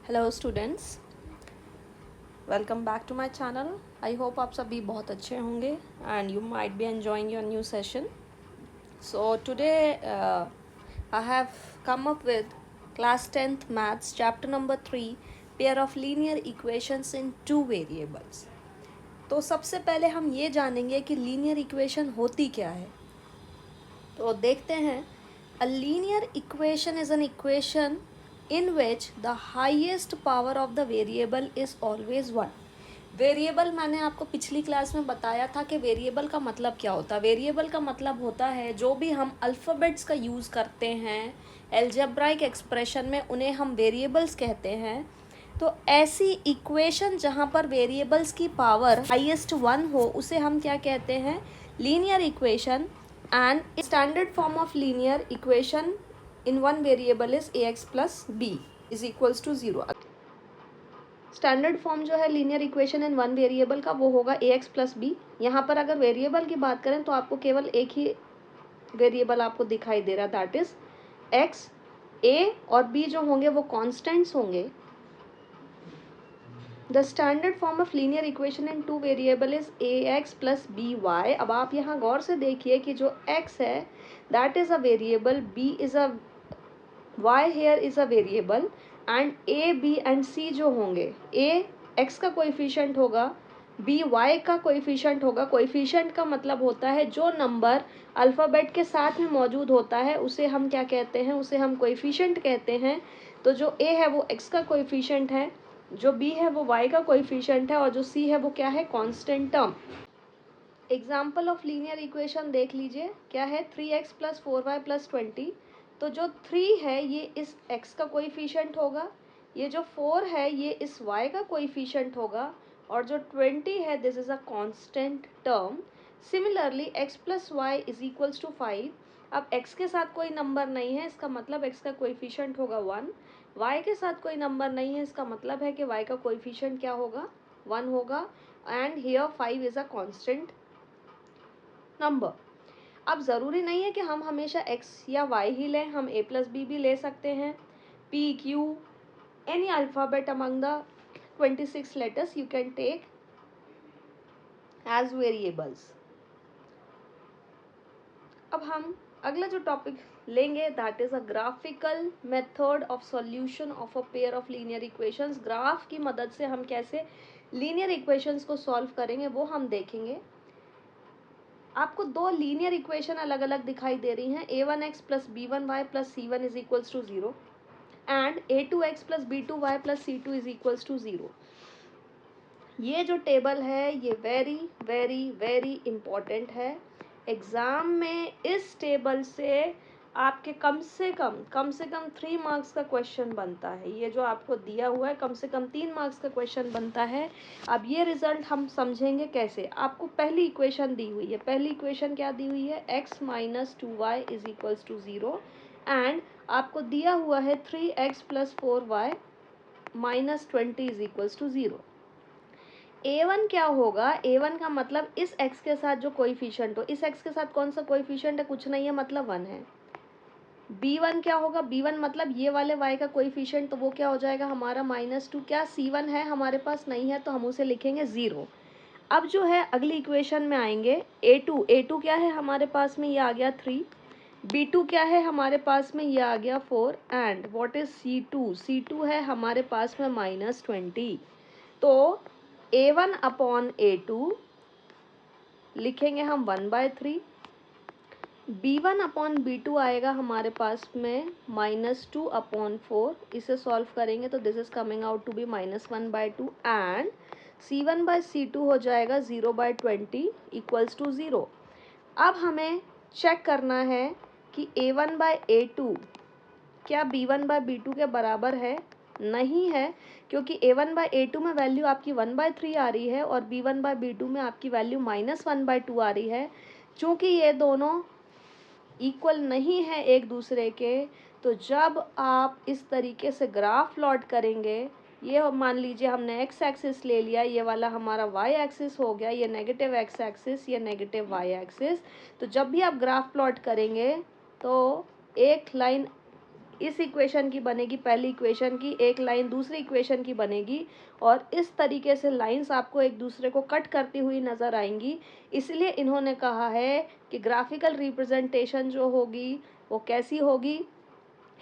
Hello students, welcome back to my channel. I hope आप सभी बहुत अच्छे होंगे and you might be enjoying your new session. So today I have come up with class 10th maths chapter number 3 pair of linear equations in two variables. तो सबसे पहले हम ये जानेंगे कि लीनियर इक्वेशन होती क्या है। तो देखते हैं। A linear equation is an equation in which the highest power of the variable is always 1। Variable मैंने आपको पिछली क्लास में बताया था कि वेरिएबल का मतलब क्या होता है। वेरिएबल का मतलब होता है जो भी हम अल्फ़ाबेट्स का यूज़ करते हैं एल्जेब्राइक एक्सप्रेशन में, उन्हें हम वेरिएबल्स कहते हैं। तो ऐसी इक्वेशन जहाँ पर वेरिएबल्स की पावर हाईएस्ट 1 हो उसे हम क्या कहते हैं, linear equation. And standard form of linear equation in one variable is ax plus B is equals to 0। Standard form जो है linear equation in one variable का वो होगा ax प्लस बी। यहाँ पर अगर वेरिएबल की बात करें तो आपको केवल एक ही वेरिएबल आपको दिखाई दे रहा, दैट इज x। a और b जो होंगे वो कॉन्स्टेंट्स होंगे। The standard form of linear equation in two variable is ax plus B Y. अब आप यहाँ गौर से देखिए कि जो x है that is a variable, b is a y here is a variable and a b and c जो होंगे, a x का कोएफिशिएंट होगा, b y का कोएफिशिएंट होगा। कोएफिशिएंट का मतलब होता है जो नंबर अल्फ़ाबेट के साथ में मौजूद होता है उसे हम क्या कहते हैं, उसे हम कोएफिशिएंट कहते हैं। तो जो a है वो x का कोएफिशिएंट है, जो b है वो y का कोएफिशिएंट है और जो c है वो क्या है, constant term. Example of linear equation देख लीजिए, क्या है 3x प्लस 4y प्लस 20। तो जो 3 है ये इस x का कोएफिशिएंट होगा, ये जो 4 है ये इस y का कोएफिशिएंट होगा और जो 20 है this is a constant term. Similarly x plus Y is equals to 5। अब x के साथ कोई नंबर नहीं है, इसका मतलब x का कोएफिशिएंट होगा 1। y के साथ कोई नंबर नहीं है, इसका मतलब है कि y का कोएफिशिएंट क्या होगा, 1 होगा। And here 5 is a constant number. अब ज़रूरी नहीं है कि हम हमेशा x या y ही लें, हम a प्लस बी भी ले सकते हैं। p q any alphabet among the 26 letters you can take as variables. अब हम अगला जो टॉपिक लेंगे that is a graphical method of solution of a pair of linear equations. Graph की मदद से हम कैसे लीनियर इक्वेशंस को सॉल्व करेंगे वो हम देखेंगे। आपको दो लीनियर इक्वेशन अलग अलग दिखाई दे रही हैं, a1x plus b1y plus c1 is equals to 0 and a2x plus b2y plus c2 is equals to 0। ये जो टेबल है ये वेरी वेरी वेरी इम्पॉर्टेंट है। एग्ज़ाम में इस टेबल से आपके कम से कम 3 मार्क्स का क्वेश्चन बनता है। ये जो आपको दिया हुआ है कम से कम 3 मार्क्स का क्वेश्चन बनता है। अब ये रिजल्ट हम समझेंगे कैसे। आपको पहली इक्वेशन दी हुई है, पहली इक्वेशन क्या दी हुई है, x minus 2y is equals to 0 and आपको दिया हुआ है 3x plus 4y minus 20 is equals to 0। a1 क्या होगा, a1 का मतलब इस x के साथ जो कोएफिशिएंट हो, इस x के साथ कौन सा कोएफिशिएंट है, कुछ नहीं है, मतलब 1 है। b1 क्या होगा, b1 मतलब ये वाले y का कोएफिशिएंट, तो वो क्या हो जाएगा हमारा -2। क्या c1 है हमारे पास, नहीं है, तो हम उसे लिखेंगे 0। अब जो है अगली इक्वेशन में आएंगे, a2 क्या है हमारे पास में, ये आ गया 3। b2 क्या है हमारे पास में, ये आ गया 4 एंड व्हाट इज c2 है हमारे पास में -20। तो a1 अपॉन a2 लिखेंगे हम 1/3, b1 अपॉन b2 आएगा हमारे पास में -2 अपॉन 4। इसे सॉल्व करेंगे तो this is coming out to be -1/2 and c1/c2 हो जाएगा 0/20 इक्वल्स टू 0। अब हमें चेक करना है कि a1/a2 क्या b1/b2 के बराबर है, नहीं है, क्योंकि a1/a2 में वैल्यू आपकी 1/3 आ रही है और b1/b2 में आपकी वैल्यू -1/2 आ रही है। चूँकि ये दोनों इक्वल नहीं है एक दूसरे के, तो जब आप इस तरीके से ग्राफ प्लॉट करेंगे, ये मान लीजिए हमने x एक्सिस ले लिया, ये वाला हमारा y एक्सिस हो गया, ये नेगेटिव x एक्सिस, ये नेगेटिव y एक्सिस। तो जब भी आप ग्राफ प्लॉट करेंगे तो एक लाइन इस इक्वेशन की बनेगी, पहली इक्वेशन की एक लाइन दूसरी इक्वेशन की बनेगी, और इस तरीके से लाइंस आपको एक दूसरे को कट करती हुई नज़र आएंगी। इसलिए इन्होंने कहा है कि ग्राफिकल रिप्रेजेंटेशन जो होगी वो कैसी होगी,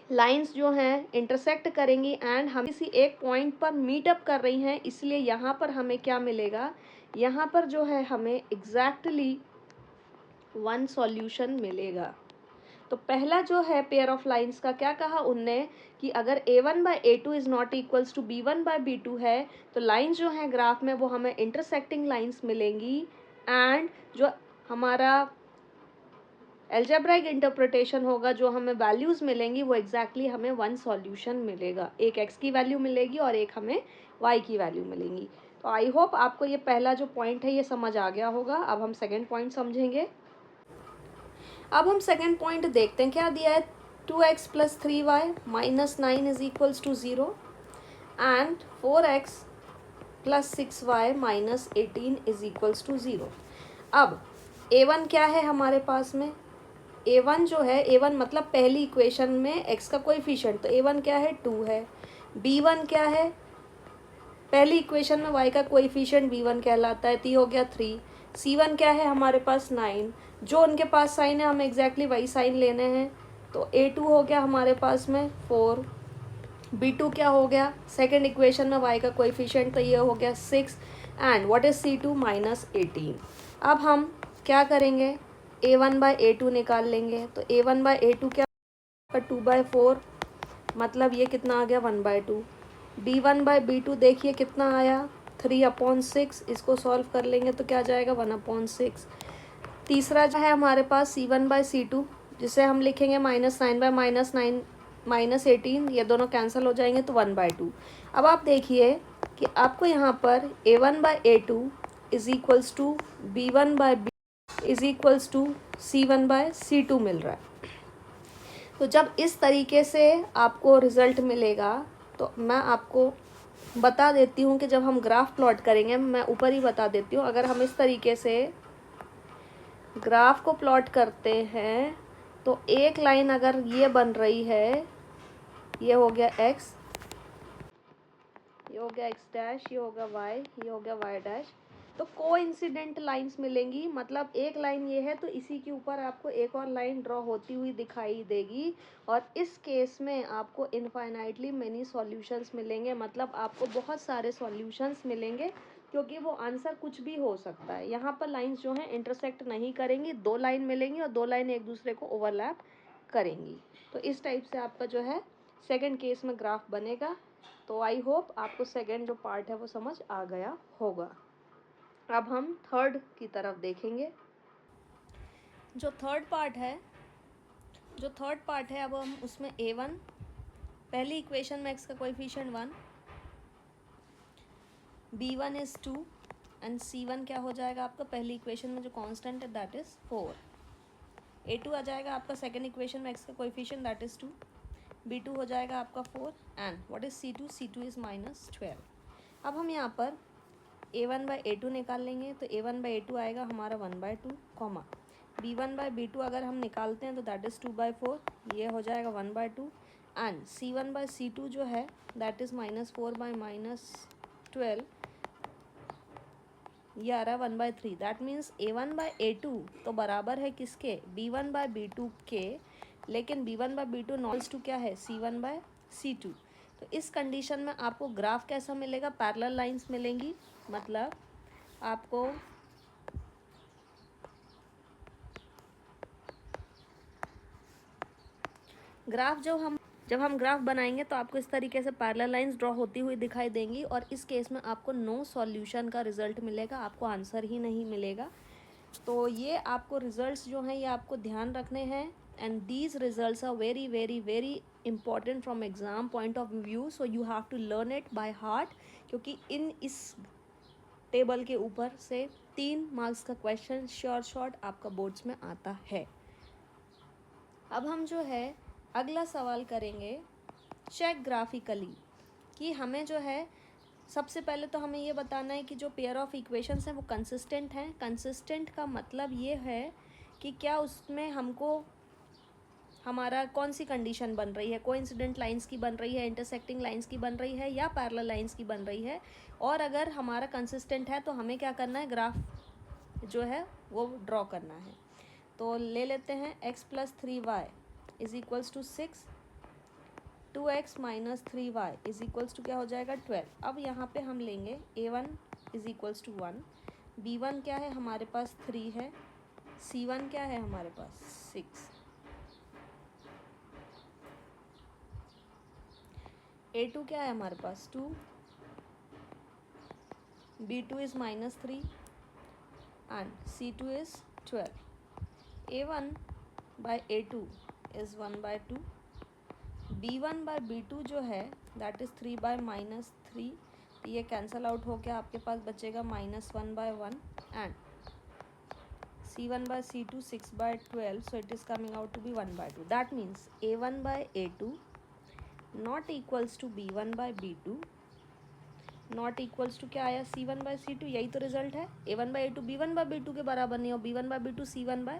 लाइंस जो हैं इंटरसेक्ट करेंगी एंड हम किसी एक पॉइंट पर मीटअप कर रही हैं। इसलिए यहाँ पर हमें क्या मिलेगा, यहाँ पर जो है हमें एग्जैक्टली वन सॉल्यूशन मिलेगा। तो पहला जो है पेयर ऑफ लाइंस का क्या कहा उनने कि अगर a1/a2 is not equals to b1/b2 है, तो लाइंस जो हैं ग्राफ में वो हमें इंटरसेक्टिंग लाइंस मिलेंगी, एंड जो हमारा एल्जेब्राइक इंटरप्रिटेशन होगा, जो हमें वैल्यूज़ मिलेंगी वो एग्जैक्टली हमें वन सॉल्यूशन मिलेगा। एक x की वैल्यू मिलेगी और एक हमें y की वैल्यू मिलेंगी। तो आई होप आपको ये पहला जो पॉइंट है ये समझ आ गया होगा। अब हम सेकेंड पॉइंट समझेंगे। अब हम सेकेंड पॉइंट देखते हैं, क्या दिया है, 2x + 3y - 9 is equals to 0 and 4x + 6y - 18 is equals to 0। अब a1 क्या है हमारे पास में, a1 जो है, a1 मतलब पहली इक्वेशन में x का कोएफिशिएंट, तो a1 क्या है 2 है। b1 क्या है, पहली इक्वेशन में y का कोएफिशिएंट b1 कहलाता है, तो ये हो गया 3। c1 क्या है हमारे पास 9, जो उनके पास साइन है हमें एग्जैक्टली वही साइन लेने हैं। तो a2 हो गया हमारे पास में 4, b2 क्या हो गया, सेकंड इक्वेशन में y का कोएफिशिएंट, तो ये हो गया 6 एंड व्हाट इज c2 -18। अब हम क्या करेंगे, a1/a2 निकाल लेंगे। तो a1/a2 क्या, 2/4 मतलब ये कितना आ गया 1/2। b1/b2 देखिए कितना आया 3/6, इसको सॉल्व कर लेंगे तो क्या जाएगा 1/6। तीसरा जो है हमारे पास c1/c2, जिसे हम लिखेंगे -9/-9 -18, ये दोनों कैंसिल हो जाएंगे तो 1/2। अब आप देखिए कि आपको यहाँ पर a1/a2 is equals to b1/b is equals to c1/c2 मिल रहा है। तो जब इस तरीके से आपको रिज़ल्ट मिलेगा, तो मैं आपको बता देती हूँ कि जब हम ग्राफ प्लॉट करेंगे, मैं ऊपर ही बता देती हूँ, अगर हम इस तरीके से ग्राफ को प्लॉट करते हैं तो एक लाइन अगर ये बन रही है, ये हो गया x, ये हो गया x डैश, ये होगा y, ये हो गया y डैश, तो कोइंसिडेंट लाइंस मिलेंगी। मतलब एक लाइन ये है तो इसी के ऊपर आपको एक और लाइन ड्रॉ होती हुई दिखाई देगी, और इस केस में आपको इनफाइनाइटली मेनी सॉल्यूशंस मिलेंगे। मतलब आपको बहुत सारे सॉल्यूशंस मिलेंगे, क्योंकि वो आंसर कुछ भी हो सकता है। यहाँ पर लाइंस जो हैं इंटरसेक्ट नहीं करेंगी, दो लाइन मिलेंगी और दो लाइन एक दूसरे को ओवरलैप करेंगी। तो इस टाइप से आपका जो है सेकंड केस में ग्राफ बनेगा। तो आई होप आपको सेकंड जो पार्ट है वो समझ आ गया होगा। अब हम थर्ड की तरफ देखेंगे। जो थर्ड पार्ट है, अब हम उसमें a1, पहली इक्वेशन में x का coefficient 1, b1 is 2 and c1 क्या हो जाएगा आपका, पहली इक्वेशन में जो कांस्टेंट है दैट इज 4। a2 आ जाएगा आपका सेकेंड इक्वेशन में x का कोएफिशिएंट दैट इज 2, b2 हो जाएगा आपका 4 and what is c2, c2 is -12। अब हम यहाँ पर a1/a2 निकाल लेंगे, तो a1/a2 आएगा हमारा 1/2, कॉमा b1/b2 अगर हम निकालते हैं तो दैट इज़ 2/4, ये हो जाएगा 1/2 एंड c1/c2 जो है दैट इज़ -4/-12, ये आ रहा है 1/3। दैट मीन्स a1/a2 तो बराबर है किसके, b1/b2 के, लेकिन b1/b2 नॉल्स टू क्या है, c1/c2। तो इस कंडीशन में आपको ग्राफ कैसा मिलेगा, पैरेलल लाइंस मिलेंगी। मतलब आपको ग्राफ जब हम ग्राफ बनाएंगे तो आपको इस तरीके से पैरेलल लाइंस ड्रॉ होती हुई दिखाई देंगी, और इस केस में आपको नो सॉल्यूशन का रिजल्ट मिलेगा, आपको आंसर ही नहीं मिलेगा। तो ये आपको रिजल्ट्स जो हैं ये आपको ध्यान रखने हैं, and these results are very very very important from exam point of view, so you have to learn it by heart, क्योंकि इस टेबल के ऊपर से 3 मार्क्स का क्वेश्चन शॉर्ट आपका बोर्ड्स में आता है। अब हम जो है अगला सवाल करेंगे चेक ग्राफिकली, कि हमें जो है सबसे पहले तो हमें ये बताना है कि जो पेयर ऑफ इक्वेशंस हैं वो कंसिस्टेंट हैं। कंसिस्टेंट का मतलब ये है कि क्या उसमें हमको हमारा कौन सी कंडीशन बन रही है, कोइंसिडेंट लाइंस की बन रही है, इंटरसेक्टिंग लाइंस की बन रही है, या पैरेलल लाइंस की बन रही है। और अगर हमारा कंसिस्टेंट है तो हमें क्या करना है, ग्राफ जो है वो ड्रॉ करना है। तो ले लेते हैं x plus 3y is equals to 6, 2x minus 3y is equals to क्या हो जाएगा 12। अब यहाँ पे हम लेंगे a1 is equals to 1, b1 क्या है हमारे पास 3 है, c1 क्या है हमारे पास 6, a2 क्या है हमारे पास 2, b2 is minus 3 and c2 is 12। a1 by a2 is 1 by 2, b1 by b2 जो है दैट इज 3 बाय माइनस 3, ये कैंसल आउट हो गया, आपके पास बचेगा minus 1 by 1 and c1 by c2 6 by 12, so it is coming out to be 1 by 2. That means a1 by a2 not equals to b1 by b2 not equals to क्या आया c1 by c2, यही तो result है। a1 by a2 b1 by b2 के बराबर नहीं, और b1 by b2 c1 by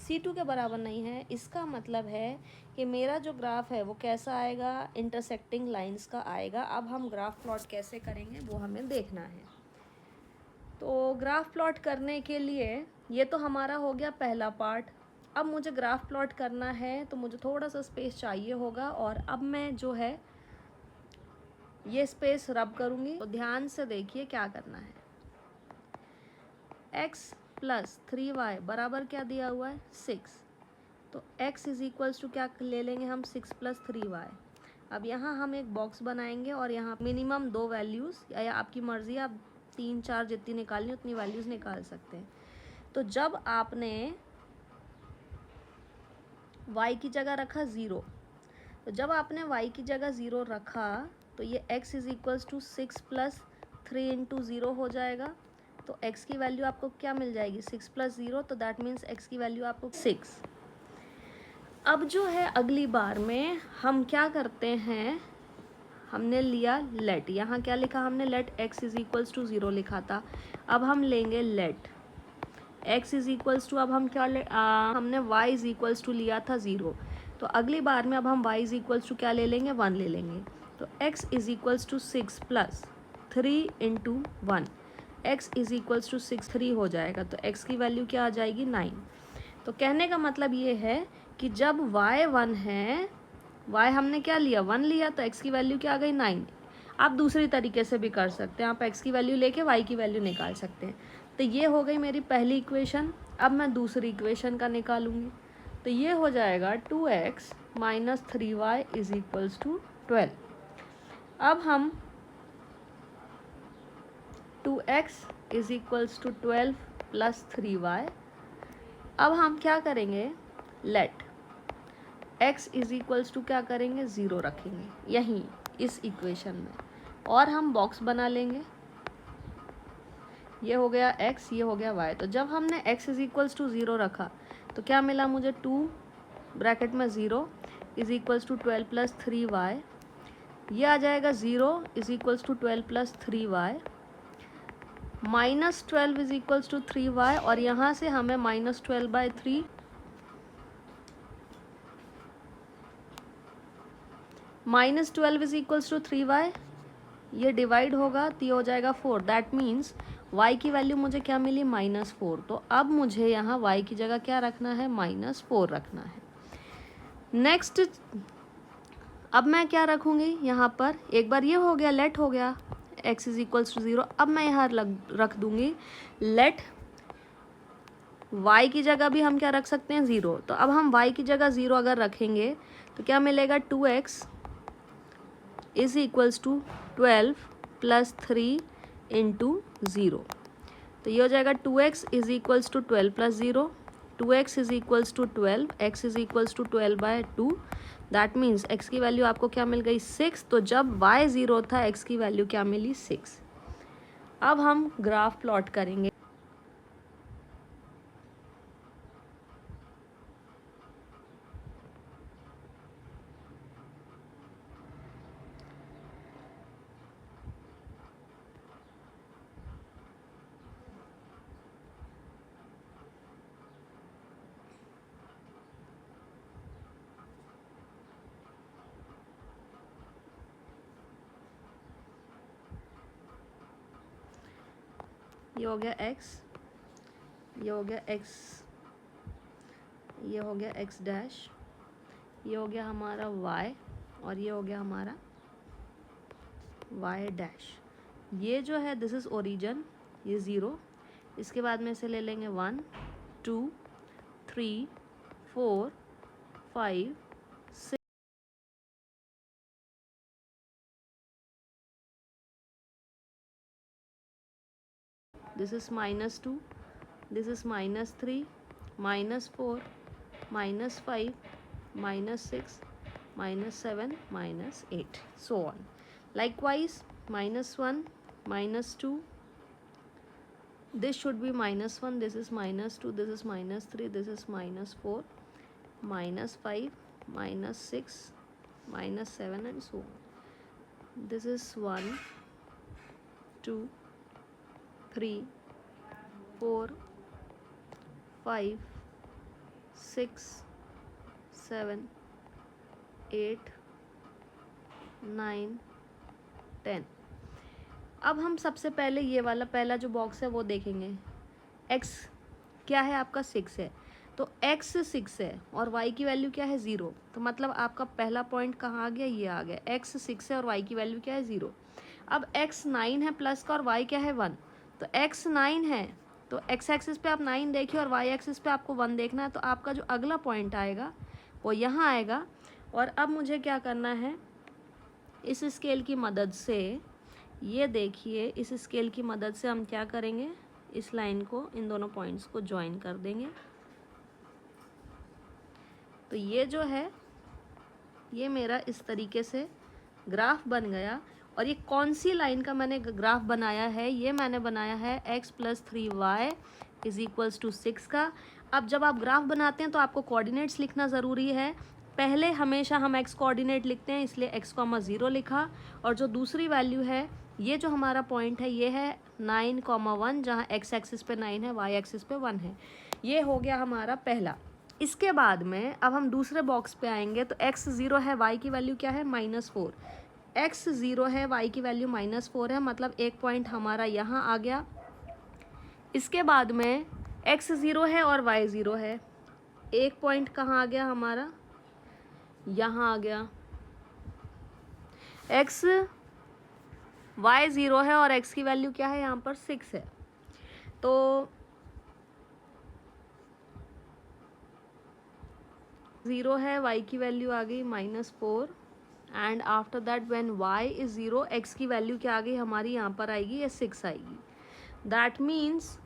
c2 के बराबर नहीं है। इसका मतलब है कि मेरा जो ग्राफ है वो कैसा आएगा, इंटरसेक्टिंग लाइंस का आएगा। अब हम ग्राफ प्लॉट कैसे करेंगे वो हमें देखना है। तो ग्राफ प्लॉट करने के लिए ये तो हमारा हो गया पहला पार्ट। अब मुझे ग्राफ प्लॉट करना है तो मुझे थोड़ा सा स्पेस चाहिए होगा, और अब मैं जो है ये स्पेस रब करूँगी। तो ध्यान से देखिए क्या करना है। x प्लस 3y बराबर क्या दिया हुआ है 6, तो x इज इक्वल्स टू क्या ले लेंगे हम 6 प्लस 3y। अब यहाँ हम एक बॉक्स बनाएंगे और यहाँ मिनिमम 2 वैल्यूज़, या आपकी मर्ज़ी, आप 3 4 जितनी निकालनी उतनी वैल्यूज़ निकाल सकते हैं। तो जब आपने y की जगह रखा 0, तो जब आपने y की जगह 0 रखा तो ये x is equals to 6 plus 3 into 0 हो जाएगा। तो x की वैल्यू आपको क्या मिल जाएगी 6 प्लस 0, तो दैट मीन्स x की वैल्यू आपको 6। अब जो है अगली बार में हम क्या करते हैं, हमने लिया लेट, यहाँ क्या लिखा हमने let x is equals to 0 लिखा था। अब हम लेंगे let x is equals to, अब हम क्या हमने y इज इक्वल्स टू लिया था 0, तो अगली बार में अब हम y इज इक्वल्स टू क्या ले लेंगे 1 ले लेंगे। तो x is equals to 6 plus 3 into 1, x is equals to 6 3 हो जाएगा, तो x की वैल्यू क्या आ जाएगी 9। तो कहने का मतलब ये है कि जब y 1 है, y हमने क्या लिया 1 लिया, तो x की वैल्यू क्या आ गई 9। आप दूसरी तरीके से भी कर सकते हैं, आप x की वैल्यू लेके y की वैल्यू निकाल सकते हैं। तो ये हो गई मेरी पहली इक्वेशन। अब मैं दूसरी इक्वेशन का निकालूंगी, तो ये हो जाएगा 2x minus 3y is equals to 12। अब हम 2x is equals to 12 plus 3y, अब हम क्या करेंगे let x is equals to क्या करेंगे 0 रखेंगे यहीं इस इक्वेशन में, और हम बॉक्स बना लेंगे। ये हो गया x, ये हो गया y। तो जब हमने x इज इक्वल्स टू 0 रखा तो क्या मिला मुझे 2 ब्रैकेट में 0 is equals to 12 plus 3y, ये आ जाएगा 0 is equals to 12 plus 3y, minus 12 is equals to 3y, और यहाँ से हमें minus 12 by 3 minus 12 is equals to 3y, ये डिवाइड होगा तो ये हो जाएगा 4। दैट मीन्स y की वैल्यू मुझे क्या मिली -4। तो अब मुझे यहाँ y की जगह क्या रखना है -4 रखना है। नेक्स्ट अब मैं क्या रखूँगी यहाँ पर, एक बार ये हो गया लेट हो गया x इज इक्वल्स टू 0। अब मैं यहाँ रख दूँगी लेट y की जगह भी हम क्या रख सकते हैं 0। तो अब हम y की जगह 0 अगर रखेंगे तो क्या मिलेगा 2x is equals to 12 plus 3 into 0। तो ये हो जाएगा 2x is equals to 12 plus 0, 2x is equals to 12, x is equals to 12 by 2। That means x की वैल्यू आपको क्या मिल गई 6। तो जब y 0 था x की वैल्यू क्या मिली 6। अब हम ग्राफ प्लॉट करेंगे। ये हो गया x, ये हो गया x, ये हो गया x डैश, ये हो गया हमारा y और ये हो गया हमारा y डैश। ये जो है दिस इज़ ओरिजिन, ये 0, इसके बाद में इसे ले लेंगे 1 2 3 4 5 6, this is -2, this is -3, -4, -5, -6, -7, -8, so on. Likewise, -1, -2, this should be -1, this is -2, this is -3, this is -4, -5, -6, -7, and so on. This is 1 2 3 4 5 6 7 8 9 10। अब हम सबसे पहले ये वाला पहला जो बॉक्स है वो देखेंगे। x क्या है आपका 6 है, तो x 6 है और y की वैल्यू क्या है 0, तो मतलब आपका पहला पॉइंट कहाँ आ गया, ये आ गया। x 6 है और y की वैल्यू क्या है 0। अब x 9 है प्लस का और y क्या है 1, तो x 9 है तो x एक्सिस पे आप 9 देखिए और y एक्सिस पे आपको 1 देखना है, तो आपका जो अगला पॉइंट आएगा वो यहाँ आएगा। और अब मुझे क्या करना है, इस स्केल की मदद से, ये देखिए इस स्केल की मदद से हम क्या करेंगे, इस लाइन को, इन दोनों पॉइंट्स को ज्वाइन कर देंगे। तो ये जो है ये मेरा इस तरीके से ग्राफ बन गया। और ये कौन सी लाइन का मैंने ग्राफ बनाया है, ये मैंने बनाया है x + 3y = 6 का। अब जब आप ग्राफ बनाते हैं तो आपको कोऑर्डिनेट्स लिखना ज़रूरी है। पहले हमेशा हम x कोऑर्डिनेट लिखते हैं, इसलिए x, 0 लिखा। और जो दूसरी वैल्यू है, ये जो हमारा पॉइंट है ये है 9, 1, जहाँ x एक्सिस पे 9 है, y एक्सिस पे 1 है। ये हो गया हमारा पहला। इसके बाद में अब हम दूसरे बॉक्स पे आएंगे, तो x 0 है, y की वैल्यू क्या है -4, x 0 है, y की वैल्यू -4 है, मतलब एक पॉइंट हमारा यहाँ आ गया। इसके बाद में x 0 है और y 0 है, एक पॉइंट कहाँ आ गया हमारा, यहाँ आ गया। x y 0 है और x की वैल्यू क्या है यहाँ पर 6 है, तो ज़ीरो है, y की वैल्यू आ गई -4, and after that when y is 0, x की वैल्यू क्या आ गई हमारी यहाँ पर आएगी, ये 6 आएगी। दैट मीन्स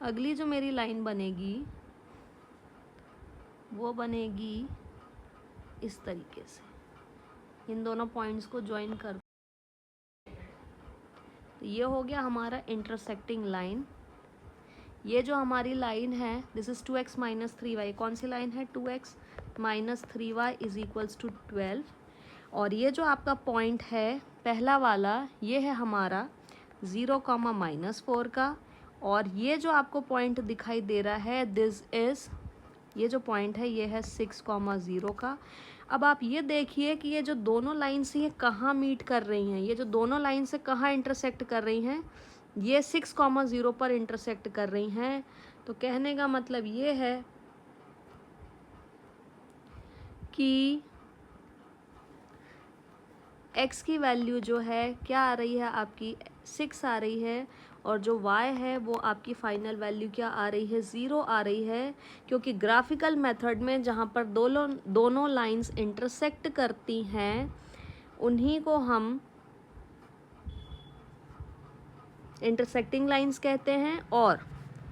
अगली जो मेरी लाइन बनेगी वो बनेगी इस तरीके से, इन दोनों पॉइंट्स को ज्वाइन कर। तो ये हो गया हमारा इंटरसेक्टिंग लाइन। ये जो हमारी लाइन है, दिस इज 2x - 3y, कौन सी लाइन है, 2x - 3y = 12। और ये जो आपका पॉइंट है पहला वाला, ये है हमारा 0, -4 का। और ये जो आपको पॉइंट दिखाई दे रहा है, दिस इज, ये जो पॉइंट है ये है 6, 0 का। अब आप ये देखिए कि ये जो दोनों लाइन्स ये कहाँ मीट कर रही हैं, ये जो दोनों लाइन से कहाँ इंटरसेक्ट कर रही हैं, ये 6, 0 पर इंटरसेक्ट कर रही हैं। तो कहने का मतलब ये है कि x की वैल्यू जो है क्या आ रही है आपकी, 6 आ रही है, और जो y है वो आपकी फाइनल वैल्यू क्या आ रही है, 0 आ रही है। क्योंकि ग्राफिकल मेथड में जहाँ पर दोनों लाइंस इंटरसेक्ट करती हैं उन्हीं को हम इंटरसेक्टिंग लाइंस कहते हैं, और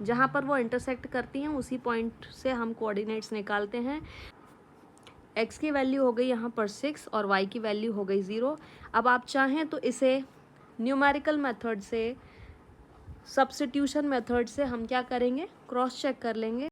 जहाँ पर वो इंटरसेक्ट करती हैं उसी पॉइंट से हम कोऑर्डिनेट्स निकालते हैं। x की वैल्यू हो गई यहाँ पर 6 और y की वैल्यू हो गई 0। अब आप चाहें तो इसे न्यूमेरिकल मेथड से, सब्स्टिट्यूशन मेथड से हम क्या करेंगे, क्रॉस चेक कर लेंगे।